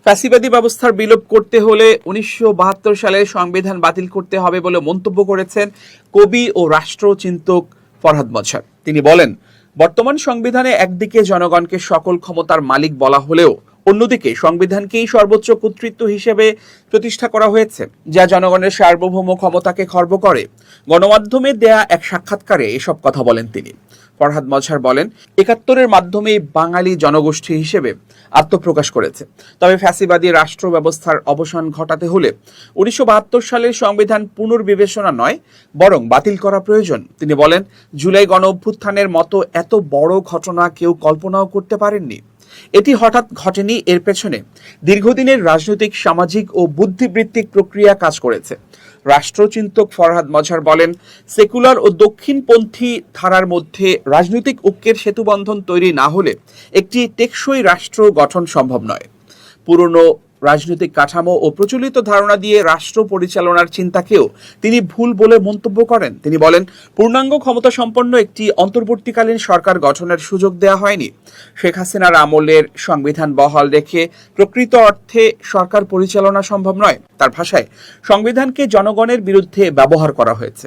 ফ্যাসিবাদী ব্যবস্থার বিলোপ করতে হলে ১৯৭২ সালের সংবিধান বাতিল করতে হবে বলে মন্তব্য করেছেন কবি ও রাষ্ট্রচিন্তক ফরহাদ মজহার। তিনি বলেন, বর্তমান সংবিধানে একদিকে জনগণকে সকল ক্ষমতার মালিক বলা হলেও অন্যদিকে সংবিধানকেই সর্বোচ্চ কর্তৃত্ব হিসেবে প্রতিষ্ঠা করা হয়েছে, যা জনগণের সার্বভৌম ক্ষমতাকে খর্ব করে। গণমাধ্যমে দেয়া এক সাক্ষাৎকারে এসব কথা বলেন তিনি। ফরহাদ মজহার বলেন, ৭১-এর মাধ্যমে বাঙালি জনগোষ্ঠী হিসেবে আত্মপ্রকাশ করেছে। তবে ফ্যাসিবাদী রাষ্ট্র ব্যবস্থার অবসান ঘটাতে হলে ১৯৭২ সালের সংবিধান পুনর্বিবেচনা নয়, বরং বাতিল করা প্রয়োজন। তিনি বলেন, জুলাই গণ অভ্যুত্থানের মতো এত বড় ঘটনা কেউ কল্পনাও করতে পারেননি। এটি হঠাৎ ঘটেনি, এর পেছনে দীর্ঘদিনের রাজনৈতিক, সামাজিক ও বুদ্ধিবৃত্তিক প্রক্রিয়া কাজ করেছে। রাষ্ট্রচিন্তক ফরহাদ মজহার বলেন, সেকুলার ও দক্ষিণপন্থী ধারার মধ্যে রাজনৈতিক ঐক্যের সেতুবন্ধন তৈরি না হলে একটি টেকসই রাষ্ট্র গঠন সম্ভব নয়। পুরনো রাজনৈতিক কাঠামো ও প্রচলিত ধারণা দিয়ে রাষ্ট্র পরিচালনার চিন্তাকেও তিনি ভুল বলে মন্তব্য করেন। তিনি বলেন, পূর্ণাঙ্গ ক্ষমতা সম্পন্ন একটি অন্তর্বর্তীকালীন সরকার গঠনের সুযোগ দেওয়া হয়নি। শেখ হাসিনার আমলের সংবিধান বহাল রেখে প্রকৃত অর্থে সরকার পরিচালনা সম্ভব নয়। তার ভাষায়, সংবিধানকে জনগণের বিরুদ্ধে ব্যবহার করা হয়েছে।